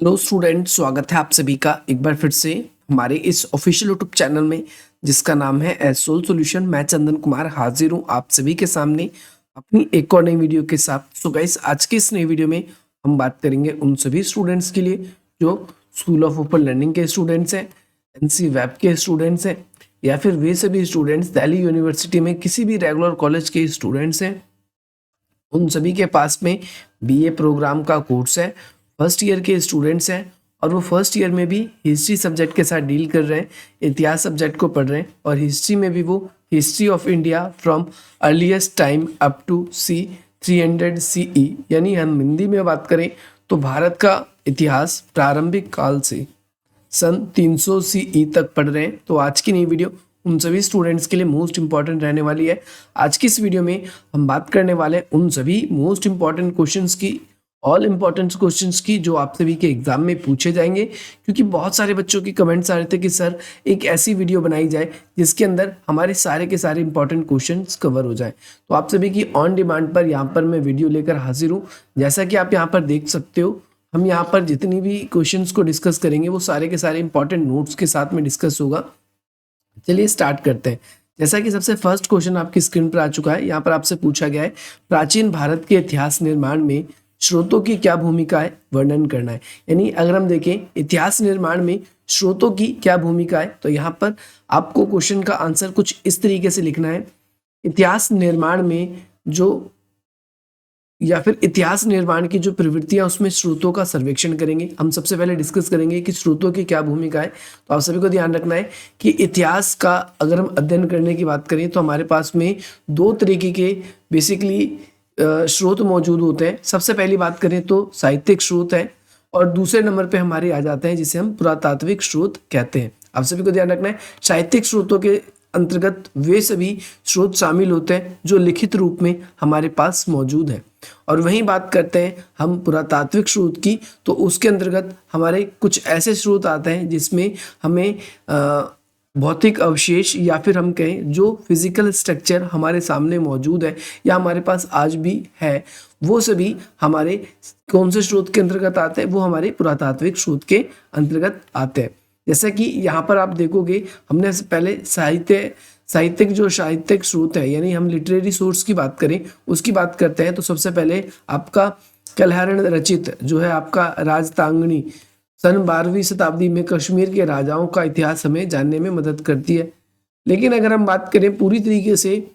Hello student, स्वागत है आप सभी का एक बार फिर से हमारे इस ऑफिशियल यूट्यूब चैनल में जिसका नाम है एसोल सॉल्यूशन। मैं चंदन कुमार हाजिर हूँ आप सभी के सामने अपनी एक और नई वीडियो के साथ। सो गाइस, आज के इस नई वीडियो में हम बात करेंगे उन सभी स्टूडेंट्स के लिए जो स्कूल ऑफ ओपन लर्निंग के स्टूडेंट्स हैं, एनसी वेब के स्टूडेंट्स हैं, या फिर वे सभी स्टूडेंट्स दिल्ली यूनिवर्सिटी में किसी भी रेगुलर कॉलेज के स्टूडेंट्स हैं। उन सभी के पास में बीए प्रोग्राम का कोर्स है, फर्स्ट ईयर के स्टूडेंट्स हैं और वो फर्स्ट ईयर में भी हिस्ट्री सब्जेक्ट के साथ डील कर रहे हैं, इतिहास सब्जेक्ट को पढ़ रहे हैं। और हिस्ट्री में भी वो history of India from earliest time up to C 300 CE, यानी हम हिंदी में बात करें तो भारत का इतिहास प्रारंभिक काल से सन 300 CE तक पढ़ रहे हैं। तो आज की नई वीडियो उन सभी स्टूडेंट्स के लिए मोस्ट इंपॉर्टेंट रहने वाली है। आज की इस वीडियो में हम बात करने वाले हैं उन सभी मोस्ट इंपॉर्टेंट क्वेश्चंस की, ऑल इंपॉर्टेंट क्वेश्चंस की, जो आप सभी के एग्जाम में पूछे जाएंगे। क्योंकि बहुत सारे बच्चों की कमेंट्स आ रहे थे कि सर एक ऐसी वीडियो बनाई जाए जिसके अंदर हमारे सारे के सारे इंपॉर्टेंट क्वेश्चंस कवर हो जाए। तो आप सभी की ऑन डिमांड पर यहाँ पर मैं वीडियो लेकर हाजिर हूँ। जैसा कि आप यहाँ पर देख सकते हो, हम यहाँ पर जितनी भी क्वेश्चंस को डिस्कस करेंगे वो सारे के सारे इंपॉर्टेंट नोट्स के साथ में डिस्कस होगा। चलिए स्टार्ट करते हैं। जैसा कि सबसे फर्स्ट क्वेश्चन आपकी स्क्रीन पर आ चुका है, यहाँ पर आपसे पूछा गया है प्राचीन भारत के इतिहास निर्माण में स्रोतों की क्या भूमिका है, वर्णन करना है। यानी अगर हम देखें इतिहास निर्माण में स्रोतों की क्या भूमिका है, तो यहाँ पर आपको क्वेश्चन का आंसर कुछ इस तरीके से लिखना है। इतिहास निर्माण में जो या फिर इतिहास निर्माण की जो प्रवृत्तियां उसमें स्रोतों का सर्वेक्षण करेंगे। हम सबसे पहले डिस्कस करेंगे कि स्रोतों की क्या भूमिका है। तो आप सभी को ध्यान रखना है कि इतिहास का अगर हम अध्ययन करने की बात करें तो हमारे पास में दो तरीके के बेसिकली स्रोत मौजूद होते हैं। सबसे पहली बात करें तो साहित्यिक स्रोत है और दूसरे नंबर पे हमारे आ जाते हैं जिसे हम पुरातात्विक स्रोत कहते हैं। आप सभी को ध्यान रखना है, साहित्यिक स्रोतों के अंतर्गत वे सभी स्रोत शामिल होते हैं जो लिखित रूप में हमारे पास मौजूद है। और वहीं बात करते हैं हम पुरातात्विक स्रोत की, तो उसके अंतर्गत हमारे कुछ ऐसे स्रोत आते हैं जिसमें हमें भौतिक अवशेष या फिर हम कहें जो फिजिकल स्ट्रक्चर हमारे सामने मौजूद है या हमारे पास आज भी है, वो सभी हमारे कौन से स्रोत के अंतर्गत आते हैं, वो हमारे पुरातात्विक स्रोत के अंतर्गत आते हैं। जैसा कि यहाँ पर आप देखोगे, हमने पहले साहित्यिक स्रोत है, यानी हम लिटरेरी सोर्स की बात करें, उसकी बात करते हैं तो सबसे पहले आपका कलहरण रचित जो है आपका राजतांगनी सन 12वीं शताब्दी में कश्मीर के राजाओं का इतिहास हमें जानने में मदद करती है। लेकिन अगर हम बात करें पूरी तरीके से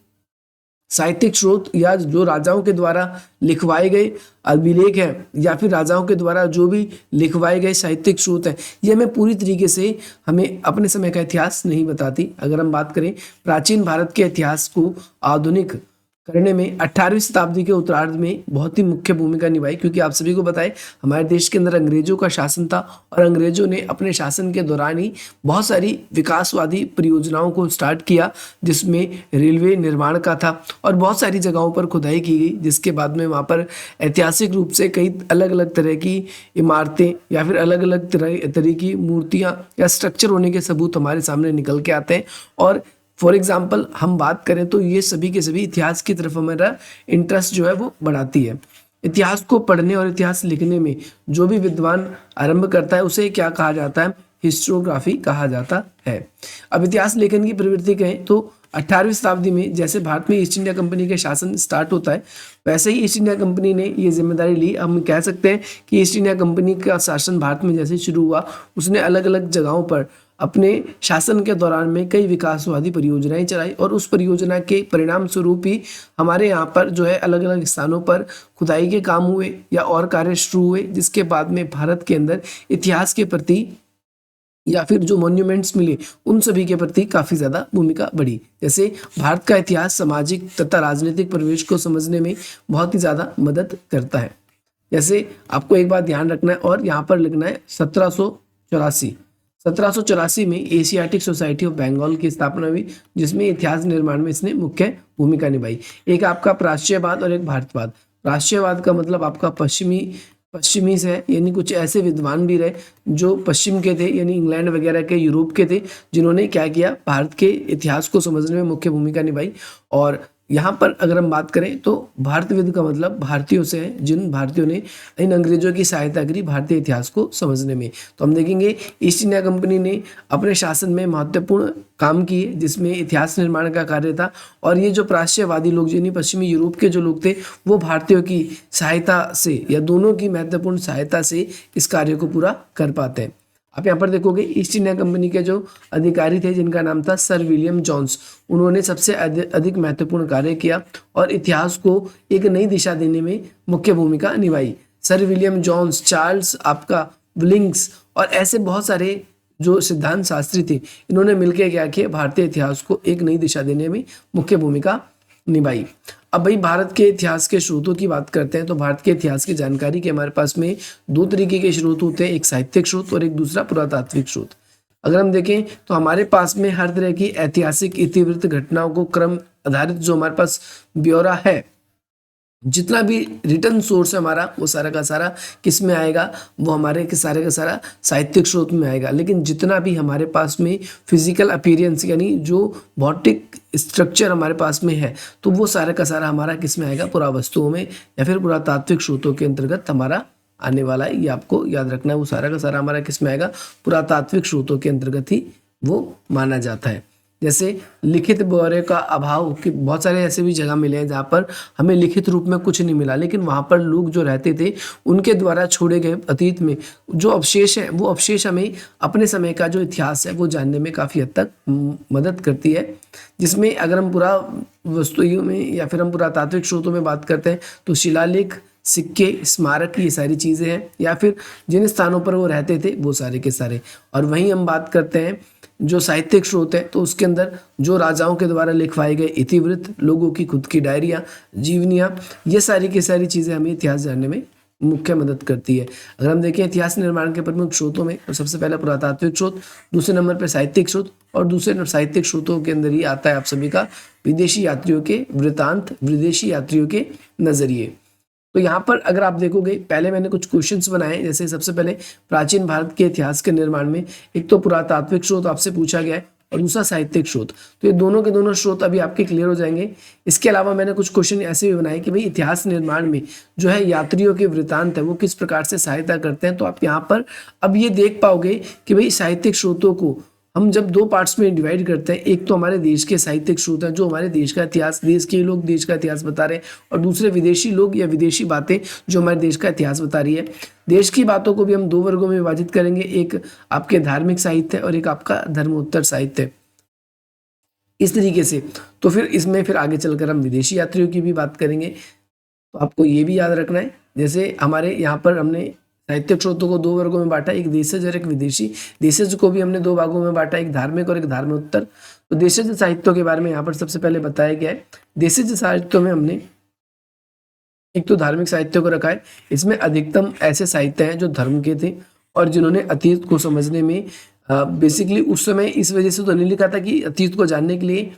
साहित्यिक स्रोत या जो राजाओं के द्वारा लिखवाए गए अभिलेख हैं या फिर राजाओं के द्वारा जो भी लिखवाए गए साहित्यिक स्रोत हैं, ये हमें पूरी तरीके से हमें अपने समय का इतिहास नहीं बताती। अगर हम बात करें प्राचीन भारत के इतिहास को आधुनिक करने में 18वीं शताब्दी के उत्तरार्ध में बहुत ही मुख्य भूमिका निभाई, क्योंकि आप सभी को बताएं हमारे देश के अंदर अंग्रेजों का शासन था और अंग्रेजों ने अपने शासन के दौरान ही बहुत सारी विकासवादी परियोजनाओं को स्टार्ट किया, जिसमें रेलवे निर्माण का था और बहुत सारी जगहों पर खुदाई की गई, जिसके बाद में वहाँ पर ऐतिहासिक रूप से कई अलग अलग तरह की इमारतें या फिर अलग अलग तरह की मूर्तियाँ या स्ट्रक्चर होने के सबूत हमारे सामने निकल के आते हैं। और फॉर एग्जाम्पल हम बात करें तो ये सभी के सभी इतिहास की तरफ हमारा इंटरेस्ट जो है वो बढ़ाती है। इतिहास को पढ़ने और इतिहास लिखने में जो भी विद्वान आरंभ करता है उसे क्या कहा जाता है, हिस्टोग्राफी कहा जाता है। अब इतिहास लेखन की प्रवृत्ति कहें तो 18वीं शताब्दी में जैसे भारत में ईस्ट इंडिया कंपनी का शासन स्टार्ट होता है, वैसे ही ईस्ट इंडिया कंपनी ने ये जिम्मेदारी ली। हम कह सकते हैं कि ईस्ट इंडिया कंपनी का शासन भारत में जैसे शुरू हुआ, उसने अलग अलग जगहों पर अपने शासन के दौरान में कई विकासवादी परियोजनाएं चलाई और उस परियोजना के परिणाम स्वरूप ही हमारे यहाँ पर जो है अलग अलग स्थानों पर खुदाई के काम हुए या और कार्य शुरू हुए, जिसके बाद में भारत के अंदर इतिहास के प्रति या फिर जो मॉन्यूमेंट्स मिले उन सभी के प्रति काफ़ी ज़्यादा भूमिका बढ़ी। जैसे भारत का इतिहास सामाजिक तथा राजनीतिक परिवेश को समझने में बहुत ही ज़्यादा मदद करता है। जैसे आपको एक बात ध्यान रखना है और यहाँ पर लिखना है 1784 में एशियाटिक सोसाइटी ऑफ बंगाल की स्थापना हुई, जिसमें इतिहास निर्माण में इसने मुख्य भूमिका निभाई। एक आपका प्राच्यवाद और एक भारतवाद। प्राच्यवाद का मतलब आपका पश्चिमी से, यानी कुछ ऐसे विद्वान भी रहे जो पश्चिम के थे, यानी इंग्लैंड वगैरह के, यूरोप के थे, जिन्होंने क्या किया, भारत के इतिहास को समझने में मुख्य भूमिका निभाई। और यहाँ पर अगर हम बात करें तो भारतविद का मतलब भारतीयों से है, जिन भारतीयों ने इन अंग्रेजों की सहायता करी भारतीय इतिहास को समझने में। तो हम देखेंगे ईस्ट इंडिया कंपनी ने अपने शासन में महत्वपूर्ण काम किए जिसमें इतिहास निर्माण का कार्य था, और ये जो प्राच्यवादी लोग यानी पश्चिमी यूरोप के जो लोग थे वो भारतीयों की सहायता से या दोनों की महत्वपूर्ण सहायता से इस कार्य को पूरा कर पाते हैं। आप यहाँ पर देखोगे ईस्ट इंडिया कंपनी के जो अधिकारी थे जिनका नाम था सर विलियम जॉन्स, उन्होंने सबसे अधिक महत्वपूर्ण कार्य किया और इतिहास को एक नई दिशा देने में मुख्य भूमिका निभाई। सर विलियम जॉन्स, चार्ल्स आपका विलिंग्स और ऐसे बहुत सारे जो सिद्धांत शास्त्री थे, इन्होंने मिलकर क्या किया, भारतीय इतिहास को एक नई दिशा देने में मुख्य भूमिका निभाई। अब भाई भारत के इतिहास के स्रोतों की बात करते हैं तो भारत के इतिहास की जानकारी के हमारे पास में दो तरीके के स्रोत होते हैं, एक साहित्यिक स्रोत और एक दूसरा पुरातात्विक स्रोत। अगर हम देखें तो हमारे पास में हर तरह की ऐतिहासिक इतिवृत्त घटनाओं को क्रम आधारित जो हमारे पास ब्यौरा है, जितना भी रिटर्न सोर्स है हमारा, वो सारा का सारा किस में आएगा, वो हमारे के सारे का सारा साहित्यिक स्रोत में आएगा। लेकिन जितना भी हमारे पास में फिजिकल अपीयरेंस यानी जो भौतिक स्ट्रक्चर हमारे पास में है, तो वो सारा का सारा हमारा किस में आएगा, पुरावस्तुओं में या फिर पुरातात्विक स्रोतों के अंतर्गत हमारा आने वाला है। ये आपको याद रखना है, वो सारा का सारा हमारा किस में आएगा, पुरातात्विक स्रोतों के अंतर्गत ही वो माना जाता है। जैसे लिखित ब्यौरे का अभाव कि बहुत सारे ऐसे भी जगह मिले हैं जहाँ पर हमें लिखित रूप में कुछ नहीं मिला, लेकिन वहाँ पर लोग जो रहते थे उनके द्वारा छोड़े गए अतीत में जो अवशेष हैं, वो अवशेष हमें अपने समय का जो इतिहास है वो जानने में काफ़ी हद तक मदद करती है। जिसमें अगर हम पूरा वस्तुओं में या फिर हम पुरातात्विक स्रोतों में बात करते हैं तो शिलालेख, सिक्के, स्मारक, ये सारी चीज़ें हैं, या फिर जिन स्थानों पर वो रहते थे वो सारे के सारे। और वहीं हम बात करते हैं जो साहित्यिक स्रोत है तो उसके अंदर जो राजाओं के द्वारा लिखवाए गए इतिवृत्त, लोगों की खुद की डायरियाँ, जीवनियाँ, ये सारी की सारी चीज़ें हमें इतिहास जानने में मुख्य मदद करती है। अगर हम देखें इतिहास निर्माण के प्रमुख स्रोतों में तो सबसे पहला पुरातात्विक स्रोत, दूसरे नंबर पर साहित्यिक स्रोत, और दूसरे साहित्यिक स्रोतों के अंदर ही आता है आप सभी का विदेशी यात्रियों के वृत्तांत, विदेशी यात्रियों के नजरिए। तो यहाँ पर अगर आप देखोगे पहले मैंने कुछ क्वेश्चंस बनाए, जैसे सबसे पहले प्राचीन भारत के इतिहास के निर्माण में एक तो पुरातात्विक स्रोत आपसे पूछा गया है और दूसरा साहित्यिक स्रोत, तो ये दोनों के दोनों स्रोत अभी आपके क्लियर हो जाएंगे। इसके अलावा मैंने कुछ क्वेश्चन ऐसे भी बनाए कि भाई इतिहास निर्माण में जो है यात्रियों के वृत्तांत है वो किस प्रकार से सहायता करते हैं। तो आप यहाँ पर अब ये देख पाओगे कि भाई साहित्यिक स्रोतों को हम जब दो पार्ट्स में डिवाइड करते हैं, एक तो हमारे देश के साहित्यिक स्रोत हैं जो हमारे देश का इतिहास, देश के लोग देश का इतिहास बता रहे हैं, और दूसरे विदेशी लोग या विदेशी बातें जो हमारे देश का इतिहास बता रही है। देश की बातों को भी हम दो वर्गों में विभाजित करेंगे, एक आपके धार्मिक साहित्य और एक आपका धर्मोत्तर साहित्य, इस तरीके से। तो फिर इसमें फिर आगे चलकर हम विदेशी यात्रियों की भी बात करेंगे। तो आपको ये भी याद रखना है, जैसे हमारे यहाँ पर हमने साहित्यिक स्रोतों को दो वर्गों में बांटा, एक देशज और एक विदेशी। देशज को भी हमने दो भागों में बांटा, एक धार्मिक और एक धर्मोत्तर। तो देशज साहित्यों के बारे में यहाँ पर सबसे पहले बताया गया है। देशज साहित्यों में हमने एक तो धार्मिक साहित्य को रखा है, इसमें अधिकतम ऐसे साहित्य हैं जो धर्म के थे और जिन्होंने अतीत को समझने में बेसिकली उस समय इस वजह से तो नहीं लिखा था कि अतीत को जानने के लिए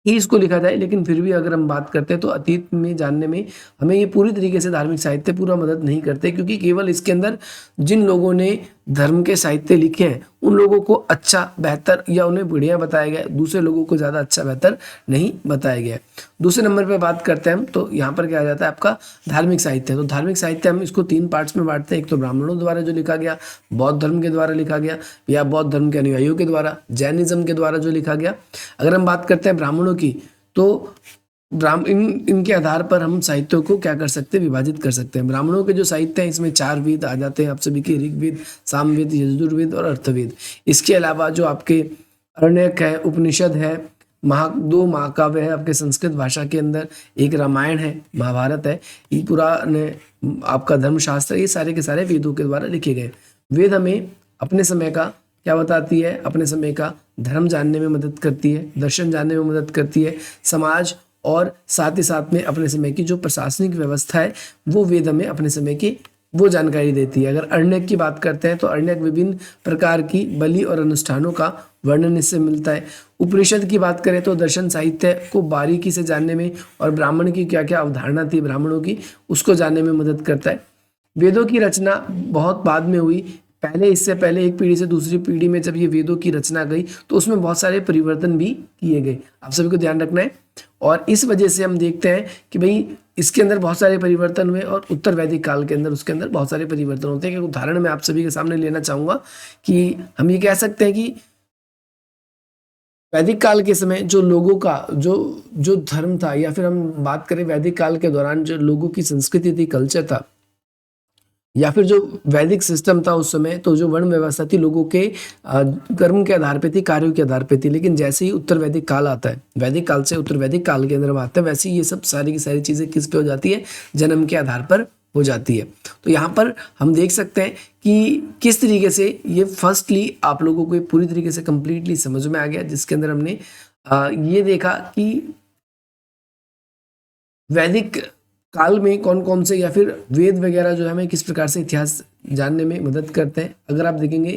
ही इसको लिखा जाए, लेकिन फिर भी अगर हम बात करते हैं तो अतीत में जानने में हमें ये पूरी तरीके से धार्मिक साहित्य पूरा मदद नहीं करते, क्योंकि केवल इसके अंदर जिन लोगों ने धर्म के साहित्य लिखे हैं उन लोगों को अच्छा बेहतर या उन्हें बढ़िया बताया गया, दूसरे लोगों को ज़्यादा अच्छा बेहतर नहीं बताया गया। दूसरे नंबर पे बात करते हैं हम, तो यहाँ पर क्या आ जाता है आपका धार्मिक साहित्य। तो धार्मिक साहित्य हम इसको तीन पार्ट्स में बांटते हैं, एक तो ब्राह्मणों द्वारा जो लिखा गया, बौद्ध धर्म के द्वारा लिखा गया या बौद्ध धर्म के अनुयायियों के द्वारा, जैनिज्म के द्वारा जो लिखा गया। अगर हम बात करते हैं ब्राह्मणों की तो इनके आधार पर हम साहित्यों को क्या कर सकते हैं, विभाजित कर सकते हैं। ब्राह्मणों के जो साहित्य हैं इसमें चार वेद आ जाते हैं आप सभी के, ऋग्वेद, सामवेद, यजुर्वेद और अर्थवेद। इसके अलावा जो आपके अरण्यक है, उपनिषद है, दो महाकाव्य है आपके संस्कृत भाषा के अंदर, एक रामायण है, महाभारत है, ये पूरा आपका धर्मशास्त्र, ये सारे के सारे वेदों के द्वारा लिखे गए। वेद हमें अपने समय का क्या बताती है, अपने समय का धर्म जानने में मदद करती है, दर्शन जानने में मदद करती है, समाज और साथ ही साथ में अपने समय की जो प्रशासनिक व्यवस्था है वो वेद हमें अपने समय की वो जानकारी देती है। अगर अरण्यक की बात करते हैं तो अरण्यक विभिन्न प्रकार की बलि और अनुष्ठानों का वर्णन इससे मिलता है। उपनिषद की बात करें तो दर्शन साहित्य को बारीकी से जानने में और ब्राह्मण की क्या क्या अवधारणा थी ब्राह्मणों की, उसको जानने में मदद करता है। वेदों की रचना बहुत बाद में हुई, पहले इससे पहले एक पीढ़ी से दूसरी पीढ़ी में जब ये वेदों की रचना गई तो उसमें बहुत सारे परिवर्तन भी किए गए, आप सभी को ध्यान रखना है। और इस वजह से हम देखते हैं कि भाई इसके अंदर बहुत सारे परिवर्तन हुए और उत्तर वैदिक काल के अंदर उसके अंदर बहुत सारे परिवर्तन होते हैं। एक उदाहरण मैं आप सभी के सामने लेना चाहूँगा कि हम ये कह सकते हैं कि वैदिक काल के समय जो लोगों का जो जो धर्म था, या फिर हम बात करें वैदिक काल के दौरान जो लोगों की संस्कृति थी, कल्चर था, या फिर जो वैदिक सिस्टम था उस समय, तो जो वर्ण व्यवस्था थी लोगों के कर्म के आधार पे थी, कार्यों के आधार पे थी। लेकिन जैसे ही उत्तर वैदिक काल आता है, वैदिक काल से उत्तर वैदिक काल के अंदर हम आते हैं, वैसे ही ये सब सारी की सारी चीज़ें किस पे हो जाती है, जन्म के आधार पर हो जाती है। तो यहाँ पर हम देख सकते हैं कि किस तरीके से ये फर्स्टली आप लोगों को पूरी तरीके से कंप्लीटली समझ में आ गया, जिसके अंदर हमने ये देखा कि वैदिक काल में कौन कौन से या फिर वेद वगैरह जो है हमें किस प्रकार से इतिहास जानने में मदद करते हैं। अगर आप देखेंगे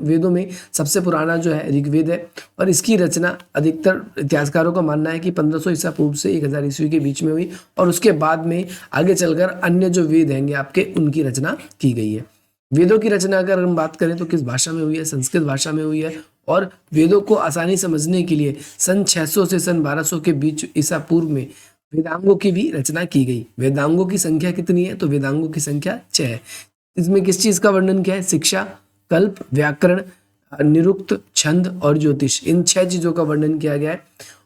वेदों में सबसे पुराना जो है ऋग्वेद है, और इसकी रचना अधिकतर इतिहासकारों का मानना है कि 1500 ईसा पूर्व से 1000 ईस्वी के बीच में हुई, और उसके बाद में आगे चलकर अन्य जो वेद हैंगे आपके, उनकी रचना की गई है। वेदों की रचना अगर हम बात करें तो किस भाषा में हुई है, संस्कृत भाषा में हुई है। और वेदों को आसानी समझने के लिए सन 600 से सन 1200 के बीच ईसा पूर्व में वेदांगों की भी रचना की गई। वेदांगों की संख्या कितनी है, तो वेदांगों की संख्या 6 है। इसमें किस चीज का वर्णन किया है, शिक्षा, कल्प, व्याकरण, निरुक्त, छंद और ज्योतिष, इन 6 चीजों का वर्णन किया गया है।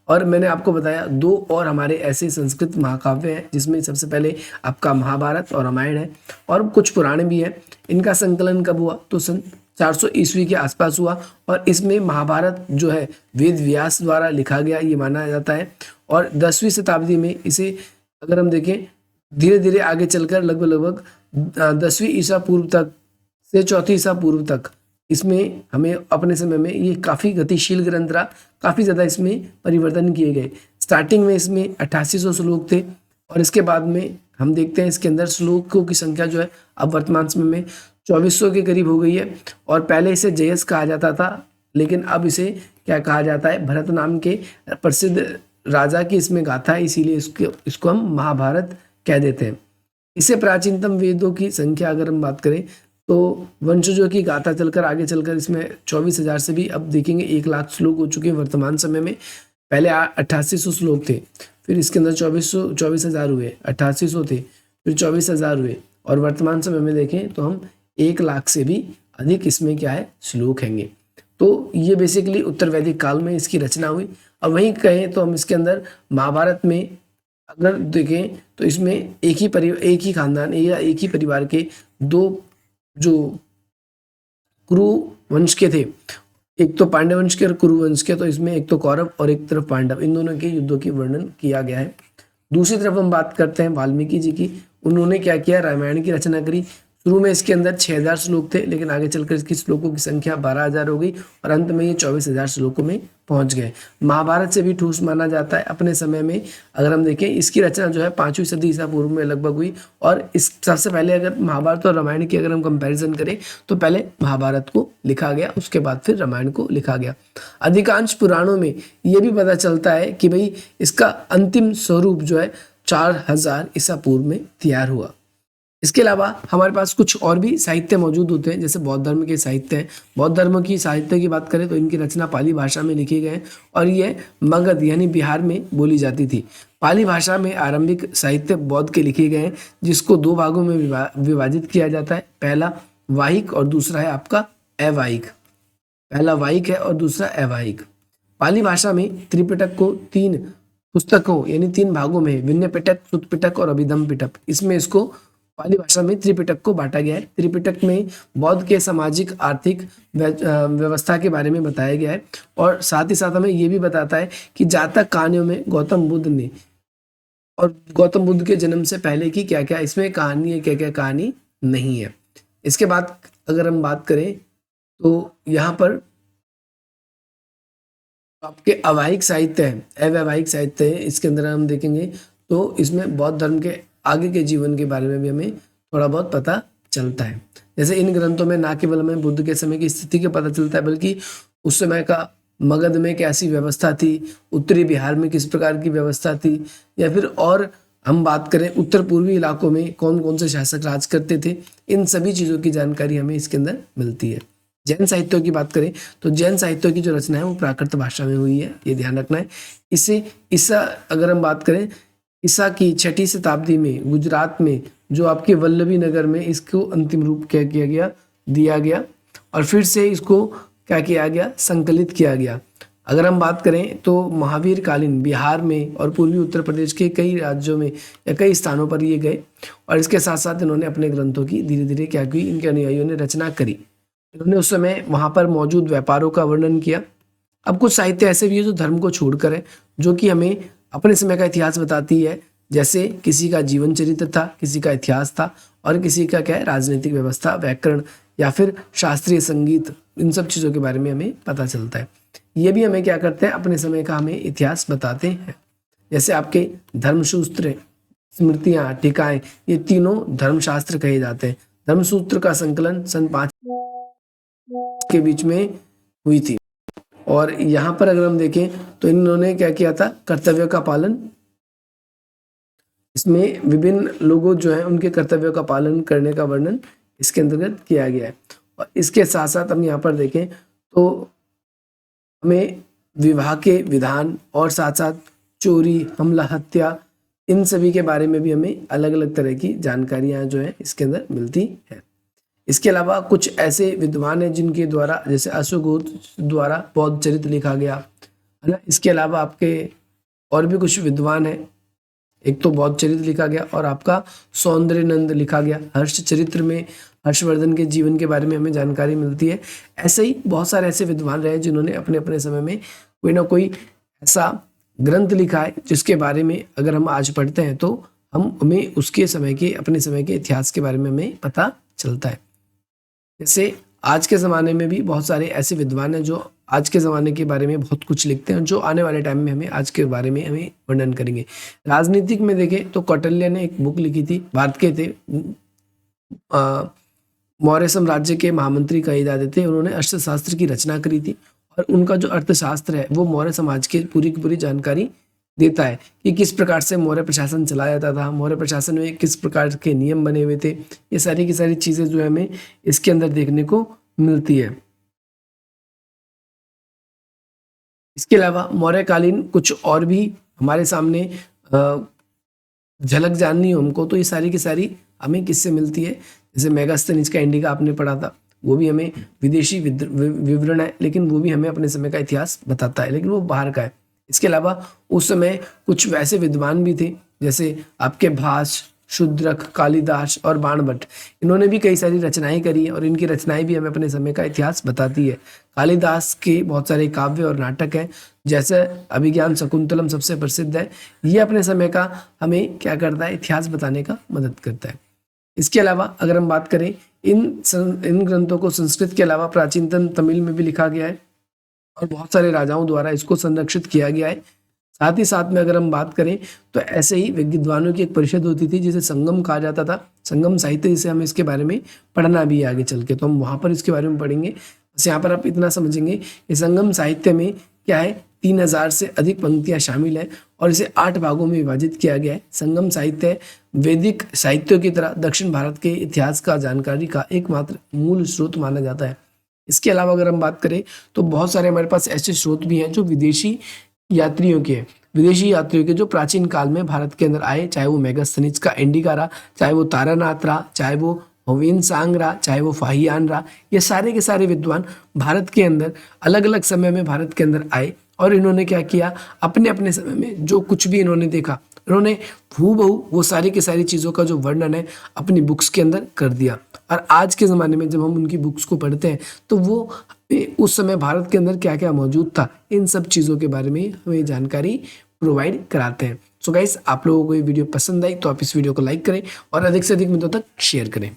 और मैंने आपको बताया 2 और हमारे ऐसे संस्कृत महाकाव्य हैं, जिसमें सबसे पहले आपका महाभारत और रामायण है, और कुछ पुराणे भी हैं। इनका संकलन कब हुआ, तो सन 400 ईस्वी के आसपास हुआ, और इसमें महाभारत जो है वेद व्यास द्वारा लिखा गया ये माना जाता है। और 10वीं शताब्दी में इसे अगर हम देखें, धीरे धीरे आगे चलकर लगभग 10वीं ईसा पूर्व तक से 4वीं ईसा पूर्व तक इसमें हमें अपने समय में ये काफ़ी गतिशील ग्रंथ रहा, काफ़ी ज़्यादा इसमें परिवर्तन किए गए। स्टार्टिंग में इसमें 8800 श्लोक थे, और इसके बाद में हम देखते हैं इसके अंदर श्लोकों की संख्या जो है अब वर्तमान समय में 2400 के करीब हो गई है। और पहले इसे जयस कहा जाता था, लेकिन अब इसे क्या कहा जाता है, भरत नाम के प्रसिद्ध राजा की इसमें गाथा है, इसीलिए इसको हम महाभारत कह देते हैं। इससे प्राचीनतम वेदों की संख्या अगर हम बात करें तो वंशजों की गाथा चलकर आगे चलकर इसमें 24,000 से भी अब देखेंगे 1 लाख श्लोक हो चुके हैं वर्तमान समय में। पहले 8800 श्लोक थे, फिर इसके अंदर 24,000 हुए, 8800 थे, फिर 24,000 हुए, और वर्तमान समय में देखें तो हम 1 लाख से भी अधिक इसमें क्या है श्लोक हैंगे। तो ये बेसिकली उत्तर वैदिक काल में इसकी रचना हुई। अब वहीं कहें तो हम इसके अंदर महाभारत में अगर देखें तो इसमें एक ही खानदान या एक ही परिवार के 2 जो कुरु वंश के थे, एक तो पांडव वंश के और कुरु वंश के, तो इसमें एक तो कौरव और एक तरफ पांडव, इन दोनों के युद्धों की वर्णन किया गया है। दूसरी तरफ हम बात करते हैं वाल्मीकि जी की। उन्होंने क्या किया, रामायण की रचना करी। शुरू में इसके अंदर 6000 श्लोक थे, लेकिन आगे चलकर इसकी श्लोकों की संख्या 12000 हो गई, और अंत में ये 24000 श्लोकों में पहुंच गए। महाभारत से भी ठूस माना जाता है अपने समय में। अगर हम देखें इसकी रचना जो है 5वीं सदी ईसा पूर्व में लगभग हुई, और इस सबसे पहले अगर महाभारत और रामायण की अगर हम कंपैरिजन करें तो पहले महाभारत को लिखा गया, उसके बाद फिर रामायण को लिखा गया। अधिकांश पुराणों में ये भी पता चलता है कि भाई इसका अंतिम स्वरूप जो है 4000 ईसा पूर्व में तैयार हुआ। इसके अलावा हमारे पास कुछ और भी साहित्य मौजूद होते हैं, जैसे बौद्ध धर्म के साहित्य हैं। बौद्ध धर्म की साहित्य की बात करें तो इनकी रचना पाली भाषा में लिखे गए हैं, और ये मगध यानी बिहार में बोली जाती थी। पाली भाषा में आरंभिक साहित्य बौद्ध के लिखे गए हैं, जिसको 2 भागों में विभाजित किया जाता है। पहला वाहिक और दूसरा है आपका अवाहिक। पहला वाहिक है और दूसरा अवाहिक। पाली भाषा में त्रिपिटक को 3 पुस्तकों यानी 3 भागों में, विनय पिटक, सुत्त पिटक और अभिधम पिटक, इसमें इसको पाली भाषा में त्रिपिटक को बांटा गया है। त्रिपिटक में बौद्ध के सामाजिक आर्थिक व्यवस्था के बारे में बताया गया है, और साथ ही साथ हमें ये भी बताता है कि जातक कहानियों में गौतम बुद्ध ने और गौतम बुद्ध के जन्म से पहले की क्या क्या इसमें कहानी है, क्या क्या कहानी नहीं है। इसके बाद अगर हम बात करें तो यहाँ पर आपके अवैहिक साहित्य है, अवैहिक साहित्य है। इसके अंदर हम देखेंगे तो इसमें बौद्ध धर्म के आगे के जीवन के बारे में भी हमें थोड़ा बहुत पता चलता है। जैसे इन ग्रंथों में ना केवल हमें बुद्ध के समय की स्थिति का पता चलता है, बल्कि उस समय का मगध में कैसी व्यवस्था थी, उत्तरी बिहार में किस प्रकार की व्यवस्था थी, या फिर और हम बात करें उत्तर पूर्वी इलाकों में कौन कौन से शासक राज करते थे, इन सभी चीज़ों की जानकारी हमें इसके अंदर मिलती है। जैन साहित्यों की बात करें तो जैन साहित्यों की जो रचना है वो प्राकृत भाषा में हुई है, ये ध्यान रखना है। इसे ईसा अगर हम बात करें ईसा की 6ठी शताब्दी में गुजरात में जो आपके वल्लभी नगर में इसको अंतिम रूप क्या किया गया, दिया गया और फिर से इसको क्या किया गया, संकलित किया गया। अगर हम बात करें तो महावीर कालीन बिहार में और पूर्वी उत्तर प्रदेश के कई राज्यों में या कई स्थानों पर ये गए और इसके साथ साथ इन्होंने अपने ग्रंथों की धीरे धीरे क्या की, इनके अनुयायियों ने रचना करी। इन्होंने उस समय वहाँ पर मौजूद व्यापारों का वर्णन किया। अब कुछ साहित्य ऐसे भी है जो धर्म को छोड़कर है, जो कि हमें अपने समय का इतिहास बताती है। जैसे किसी का जीवन चरित्र था, किसी का इतिहास था और किसी का क्या है, राजनीतिक व्यवस्था, व्याकरण या फिर शास्त्रीय संगीत, इन सब चीज़ों के बारे में हमें पता चलता है। ये भी हमें क्या करते हैं, अपने समय का हमें इतिहास बताते हैं। जैसे आपके धर्मसूत्र, स्मृतियाँ, टीकाएं, ये तीनों धर्मशास्त्र कहे जाते हैं। धर्मसूत्र का संकलन सन 5 के बीच में हुई थी और यहाँ पर अगर हम देखें तो इन्होंने क्या किया था, कर्तव्य का पालन, इसमें विभिन्न लोगों जो है उनके कर्तव्यों का पालन करने का वर्णन इसके अंतर्गत किया गया है। और इसके साथ साथ हम यहाँ पर देखें तो हमें विवाह के विधान और साथ साथ चोरी, हमला, हत्या, इन सभी के बारे में भी हमें अलग अलग तरह की जानकारियाँ जो है इसके अंदर मिलती है। इसके अलावा कुछ ऐसे विद्वान हैं जिनके द्वारा, जैसे अश्वघोष द्वारा बौद्ध चरित्र लिखा गया है ना। इसके अलावा आपके और भी कुछ विद्वान हैं, एक तो बौद्ध चरित्र लिखा गया और आपका सौंदर्य नंद लिखा गया। हर्ष चरित्र में हर्षवर्धन के जीवन के बारे में हमें जानकारी मिलती है। ऐसे ही बहुत सारे ऐसे विद्वान रहे जिन्होंने अपने अपने समय में कोई ना कोई ऐसा ग्रंथ लिखा है जिसके बारे में अगर हम आज पढ़ते हैं तो हमें उसके समय के, अपने समय के इतिहास के बारे में हमें पता चलता है। जैसे आज के ज़माने में भी बहुत सारे ऐसे विद्वान हैं जो आज के ज़माने के बारे में बहुत कुछ लिखते हैं, जो आने वाले टाइम में हमें आज के बारे में हमें वर्णन करेंगे। राजनीतिक में देखें तो कौटिल्य ने एक बुक लिखी थी, भारत के थे, मौर्य साम्राज्य के महामंत्री कहे जाते थे। उन्होंने अर्थशास्त्र की रचना करी थी और उनका जो अर्थशास्त्र है वो मौर्य समाज की पूरी की पूरी जानकारी देता है कि किस प्रकार से मौर्य प्रशासन चलाया जाता था, मौर्य प्रशासन में किस प्रकार के नियम बने हुए थे। ये सारी की सारी चीज़ें जो है हमें इसके अंदर देखने को मिलती है। इसके अलावा मौर्यकालीन कुछ और भी हमारे सामने झलक जाननी हो हमको तो ये सारी की सारी हमें किससे मिलती है। जैसे मेगास्थनीज का इंडिका आपने पढ़ा था, वो भी हमें विदेशी विवरण है, लेकिन वो भी हमें अपने समय का इतिहास बताता है, लेकिन वो बाहर का है। इसके अलावा उस समय कुछ वैसे विद्वान भी थे जैसे आपके भास, शूद्रक, कालिदास और बाणभट्ट। इन्होंने भी कई सारी रचनाएं करी है और इनकी रचनाएं भी हमें अपने समय का इतिहास बताती है। कालिदास के बहुत सारे काव्य और नाटक हैं, जैसे अभिज्ञान शकुंतलम सबसे प्रसिद्ध है। ये अपने समय का हमें क्या करता है, इतिहास बताने का मदद करता है। इसके अलावा अगर हम बात करें इन ग्रंथों को संस्कृत के अलावा प्राचीनतम तमिल में भी लिखा गया है और बहुत सारे राजाओं द्वारा इसको संरक्षित किया गया है। साथ ही साथ में अगर हम बात करें तो ऐसे ही विद्वानों की एक परिषद होती थी जिसे संगम कहा जाता था, संगम साहित्य, जिसे हम इसके बारे में पढ़ना भी आगे चल के, तो हम वहाँ पर इसके बारे में पढ़ेंगे। बस यहाँ पर आप इतना समझेंगे कि संगम साहित्य में क्या है, 3000 से अधिक पंक्तियाँ शामिल हैं और इसे 8 भागों में विभाजित किया गया है। संगम साहित्य वैदिक साहित्यों की तरह दक्षिण भारत के इतिहास का जानकारी का एकमात्र मूल स्रोत माना जाता है। इसके अलावा अगर हम बात करें तो बहुत सारे हमारे पास ऐसे स्रोत भी हैं जो विदेशी यात्रियों के जो प्राचीन काल में भारत के अंदर आए, चाहे वो मेगास्थनीज का इंडिका रहा, चाहे वो तारानाथ रहा, चाहे वो होवेन सांग रहा, चाहे वो फाहियान रहा। ये सारे के सारे विद्वान भारत के अंदर अलग अलग समय में भारत के अंदर आए और इन्होंने क्या किया, अपने अपने समय में जो कुछ भी इन्होंने देखा, इन्होंने हूबहू वो सारी की सारी चीज़ों का जो वर्णन है अपनी बुक्स के अंदर कर दिया। और आज के ज़माने में जब हम उनकी बुक्स को पढ़ते हैं तो वो उस समय भारत के अंदर क्या क्या मौजूद था, इन सब चीज़ों के बारे में हमें जानकारी प्रोवाइड कराते हैं। सो गाइस, आप लोगों को ये वीडियो पसंद आई तो आप इस वीडियो को लाइक करें और अधिक से अधिक मित्रों तक शेयर करें।